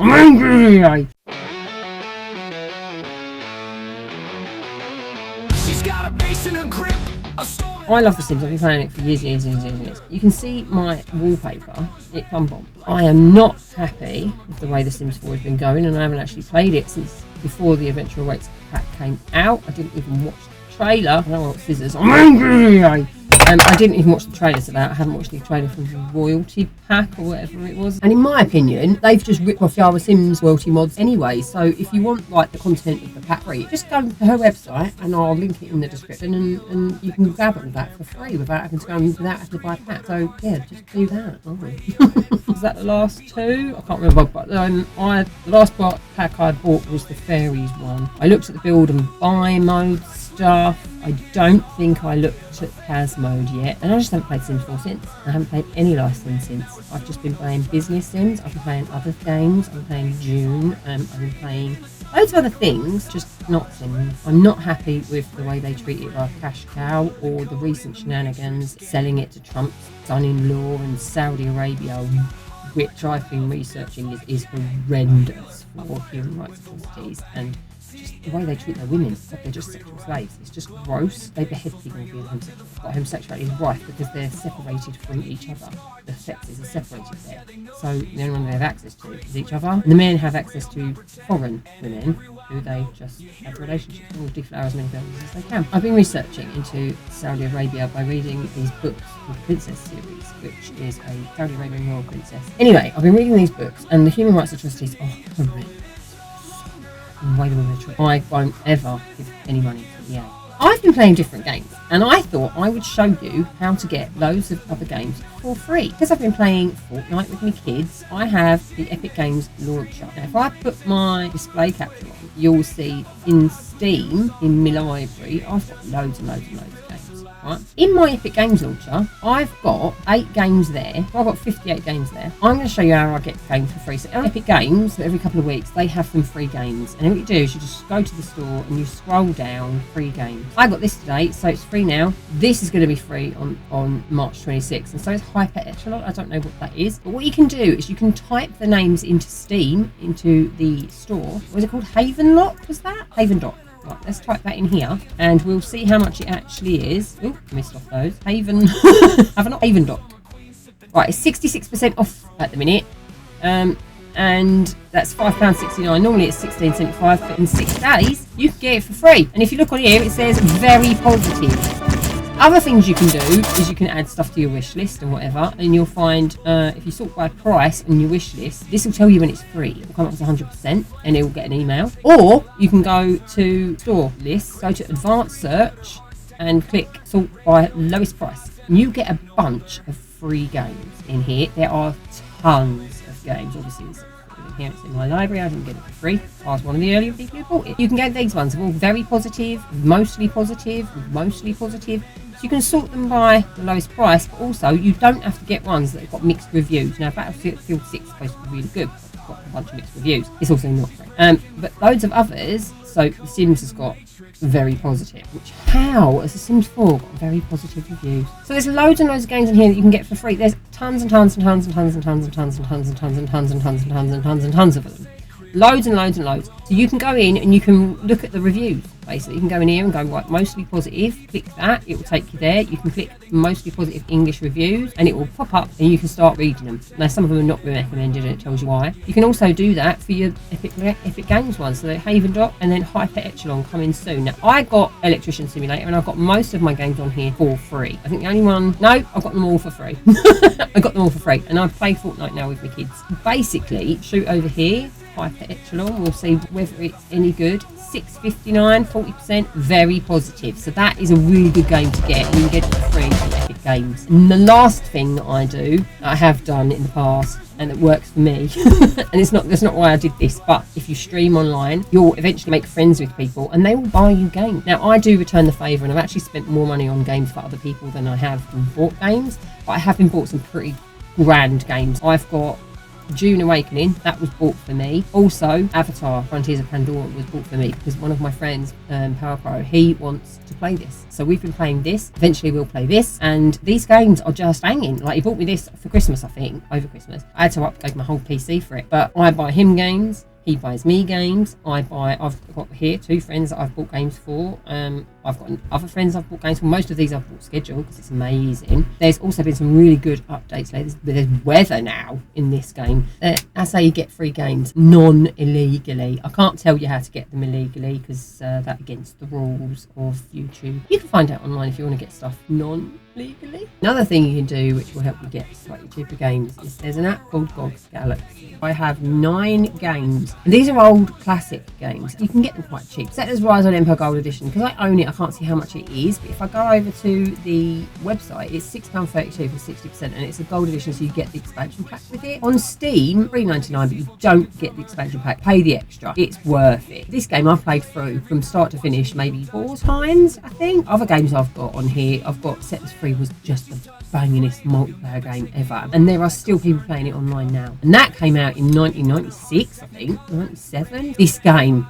I'm angry. She's got a bass in her grip. I love The Sims. I've been playing it for years. You can see my wallpaper. It's Bomb. I am not happy with the way The Sims 4 has been going, and I haven't actually played it since before the Adventure Awaits pack came out. I didn't even watch the trailer. I don't want scissors. I'm angry. I didn't even watch the trailer to that. I haven't watched the trailer for the royalty pack or whatever it was. And in my opinion, they've just ripped off Yara Sims royalty mods anyway. So if you want like the content of the pack free, just go to her website and I'll link it in the description, and you can grab all that for free without having to go without having to buy a pack. So yeah, just do that. Oh. Was that the last two? I can't remember. But the last pack I bought was the fairies one. I looked at the build and buy mode stuff. I don't think I looked at Kaz mode yet, and I just haven't played Sims 4 since. I haven't played any live Sims since. I've just been playing business Sims, I've been playing other games, I've been playing June, I've been playing loads of other things, just not Sims. I'm not happy with the way they treat it like a cash cow, or the recent shenanigans selling it to Trump's son-in-law and Saudi Arabia, which I've been researching is horrendous for human rights atrocities, and just the way they treat their women, like they're just sexual slaves. It's just gross. They behead people being homosexual. But homosexuality is rife because they're separated from each other. The sexes are separated there. So the only one they have access to is each other. And the men have access to foreign women who they just have relationships and will deflower as many girls as they can. I've been researching into Saudi Arabia by reading these books called the Princess series, which is a Saudi Arabian royal princess. Anyway, I've been reading these books and the human rights atrocities are horrendous. Way the women are treated. I won't ever give any money to EA. I've been playing different games, and I thought I would show you how to get loads of other games for free. Because I've been playing Fortnite with my kids, I have the Epic Games launcher. Now, if I put my display capture on, you'll see in Steam, in my library, I've got loads and loads and loads of games. Right? In my Epic Games launcher, I've got 8 games there. I've got 58 games there. I'm going to show you how I get games for free. So on Epic Games, every couple of weeks, they have some free games. And what you do is you just go to the store and you scroll down, free games. I got this today, so it's free now. This is going to be free on March 26th. And so it's Hyper Echelon. I don't know what that is. But what you can do is you can type the names into Steam, into the store. What was it called? Havenlock, was that? Havendock. Right, let's type that in here and we'll see how much it actually is. Oh, missed off those. Havendock. Right, it's 66% off at the minute. And that's £5.69. Normally it's £16.75, but in 6 days you can get it for free. And if you look on here, it says very positive. Other things you can do is you can add stuff to your wish list and whatever, and you'll find if you sort by price on your wish list, this will tell you when it's free. It will come up to 100% and it will get an email. Or you can go to store lists, go to advanced search and click sort by lowest price. And you get a bunch of free games in here. There are tons of games. Obviously it's in my library. I didn't get it for free. I was one of the earlier people who bought it. You can get these ones. They're all very positive, mostly positive, mostly positive. So you can sort them by the lowest price, but also you don't have to get ones that have got mixed reviews. Now Battlefield 6 is supposed to be really good, but it's got a bunch of mixed reviews. It's also not free. But loads of others. So The Sims has got very positive, which how has The Sims 4 got very positive reviews? So there's loads and loads of games in here that you can get for free. There's tons and tons and tons and tons and tons and tons and tons and tons and tons and tons and tons and tons and tons of them. Loads and loads and loads. So you can go in and you can look at the reviews. Basically, you can go in here and go, right, mostly positive. Click that, it will take you there. You can click mostly positive English reviews and it will pop up and you can start reading them. Now, some of them are not recommended and it tells you why. You can also do that for your Epic Games ones. So the Havendock and then Hyper Echelon coming soon. Now, I got Electrician Simulator and I've got most of my games on here for free. I think the only one, no, I've got them all for free. I got them all for free and I play Fortnite now with my kids. Basically, shoot over here. Hyper Echelon, we'll see whether it's any good. 6.59, 40%, very positive. So that is a really good game to get, and you can get it for free from Epic Games. And the last thing that I do, I have done in the past, and it works for me, and that's not why I did this, but if you stream online, you'll eventually make friends with people, and they will buy you games. Now, I do return the favour, and I've actually spent more money on games for other people than I have bought games, but I have been bought some pretty grand games. I've got Dune Awakening, that was bought for me. Also, Avatar Frontiers of Pandora was bought for me because one of my friends, Power Pro, he wants to play this. So we've been playing this. Eventually we'll play this. And these games are just banging. Like, he bought me this for Christmas, I think, over Christmas. I had to upgrade my whole PC for it. But I buy him games. He buys me games. I've got here 2 friends that I've bought games for. I've got other friends I've bought games for. Most of these I've bought scheduled because it's amazing. There's also been some really good updates lately. There's weather now in this game. That's how you get free games non-illegally. I can't tell you how to get them illegally because that's against the rules of YouTube. You can find out online if you want to get stuff non-legally. Another thing you can do which will help you get slightly cheaper games is there's an app called GOG Galaxy. I have 9 games. And these are old classic games. You can get them quite cheap. Settlers Rise on Empire Gold Edition. Because I own it, I can't see how much it is. But if I go over to the website, it's £6.32 for 60%. And it's a gold edition, so you get the expansion pack with it. On Steam, £3.99, but you don't get the expansion pack. Pay the extra. It's worth it. This game I've played through from start to finish maybe 4 times, I think. Other games I've got on here, I've got Settlers 3 was just the bangingest multiplayer game ever. And there are still people playing it online now. And that came out in 1996, I think. 97. This game,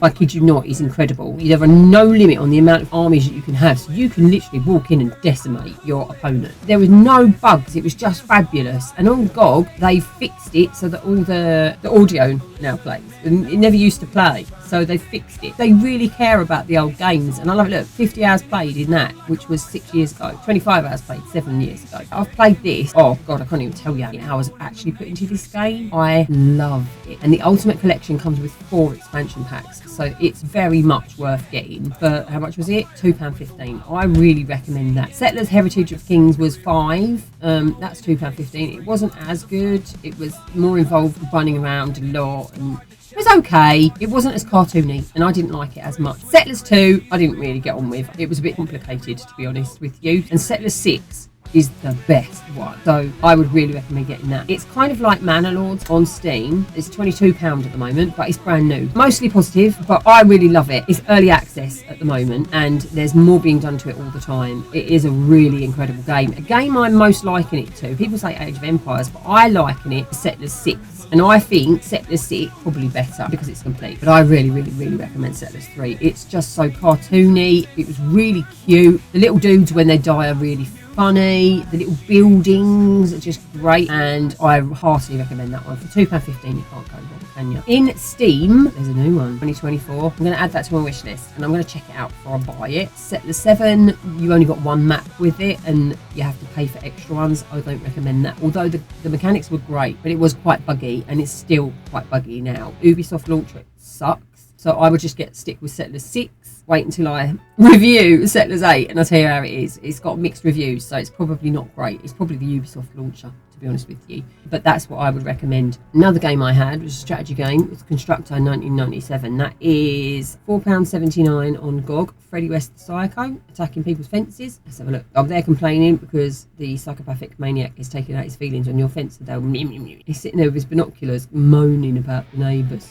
I kid you not, is incredible. There are no limit on the amount of armies that you can have, so you can literally walk in and decimate your opponent. There was no bugs, it was just fabulous. And on GOG, they fixed it so that all the audio now plays. And it never used to play, so they fixed it. They really care about the old games, and I love it. Look, 50 hours played in that, which was 6 years ago. 25 hours played 7 years ago. I've played this, oh god, I can't even tell you how many hours I've actually put into this game. I love it. And the Ultimate Collection comes with 4 expansion packs, so it's very much worth getting. For how much was it? £2.15. I really recommend that. Settlers Heritage of Kings was 5. That's £2.15. It wasn't as good. It was more involved with running around a lot, and it was okay. It wasn't as cartoony, and I didn't like it as much. Settlers 2, I didn't really get on with. It was a bit complicated, to be honest with you. And Settlers 6 is the best one, so I would really recommend getting that. It's kind of like Manor Lords on Steam. It's £22 at the moment, but it's brand new. Mostly positive, but I really love it. It's early access at the moment, and there's more being done to it all the time. It is a really incredible game. A game I'm most liking it to. People say Age of Empires, but I liken it to Settlers 6. And I think Settlers 6 probably better because it's complete. But I really, really, really recommend Settlers 3. It's just so cartoony. It was really cute. The little dudes, when they die, are really funny. The little buildings are just great, and I heartily recommend that one. For £2.15 you can't go wrong, can you? In Steam there's a new one, 2024. I'm going to add that to my wish list, and I'm going to check it out before I buy it. Settlers 7, you've only got 1 map with it, and you have to pay for extra ones. I don't recommend that, although the mechanics were great, but it was quite buggy, and it's still quite buggy now. Ubisoft launcher sucks, so I would just stick with Settlers 6. Wait until I review Settlers 8 and I'll tell you how it is. It's got mixed reviews, so it's probably not great. It's probably the Ubisoft launcher, to be honest with you. But that's what I would recommend. Another game I had was a strategy game. It's Constructor 1997. That is £4.79 on GOG. Freddy West the Psycho, attacking people's fences. Let's have a look. Oh, they're complaining because the psychopathic maniac is taking out his feelings on your fence. So he's sitting there with his binoculars moaning about the neighbours.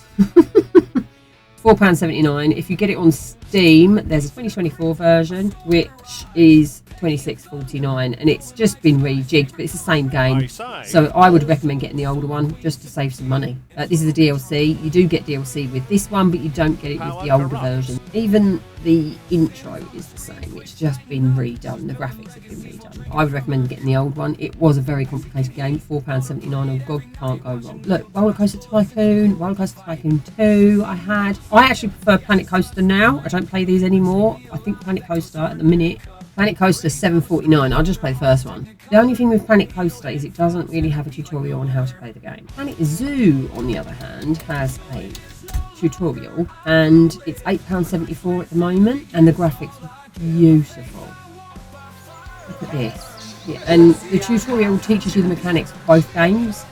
£4.79. If you get it on Steam, there's a 2024 version, which is £26.49, and it's just been rejigged, but it's the same game. So I would recommend getting the older one just to save some money. This is a DLC. You do get DLC with this one, but you don't get it with the older version. Even the intro is the same. It's just been redone. The graphics have been redone. I would recommend getting the old one. It was a very complicated game. £4.79 on GOG. Can't go wrong. Look, Roller Coaster Tycoon, Roller Coaster Tycoon 2 I had. I actually prefer Planet Coaster now. I don't play these anymore. I think Planet Coaster at the minute, Planet Coaster £7.49. I'll just play the first one. The only thing with Planet Coaster is it doesn't really have a tutorial on how to play the game. Planet Zoo, on the other hand, has a tutorial, and it's £8.74 at the moment, and the graphics are beautiful. Look at this. Yeah, and the tutorial teaches you the mechanics of both games.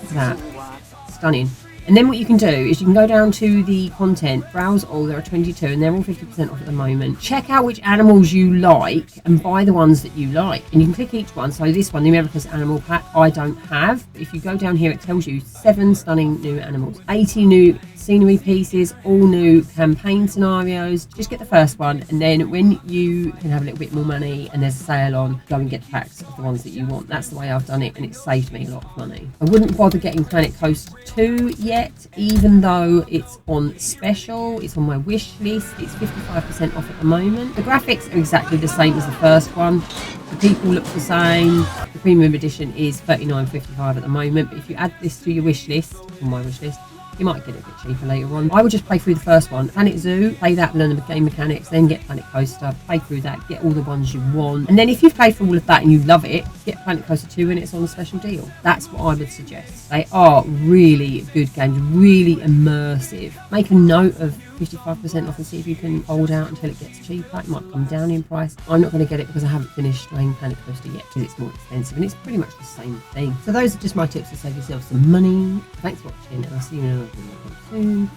Look at that. Stunning. And then what you can do is you can go down to the content, browse all, there are 22 and they're all 50% off at the moment. Check out which animals you like and buy the ones that you like. And you can click each one. So this one, the America's Animal Pack, I don't have. But if you go down here, it tells you 7 stunning new animals, 80 new scenery pieces, all new campaign scenarios. Just get the first one, and then when you can have a little bit more money and there's a sale on, go and get the packs of the ones that you want. That's the way I've done it, and it's saved me a lot of money. I wouldn't bother getting Planet Coaster 2 yet, even though it's on special. It's on my wish list. It's 55% off at the moment. The graphics are exactly the same as the first one. The people look the same. The premium edition is $39.55 at the moment, but if you add this to your wish list, on my wish list, you might get it a bit cheaper later on. I would just play through the first one. Planet Zoo, play that, learn the game mechanics, then get Planet Coaster, play through that, get all the ones you want. And then if you've played through all of that and you love it, get Planet Coaster 2 when it's on a special deal. That's what I would suggest. They are really good games, really immersive. Make a note of 55% off and see if you can hold out until it gets cheaper. It might come down in price. I'm not going to get it because I haven't finished playing Planet Coaster yet because it's more expensive and it's pretty much the same thing. So those are just my tips to save yourself some money. Thanks for watching and I'll see you in another video soon.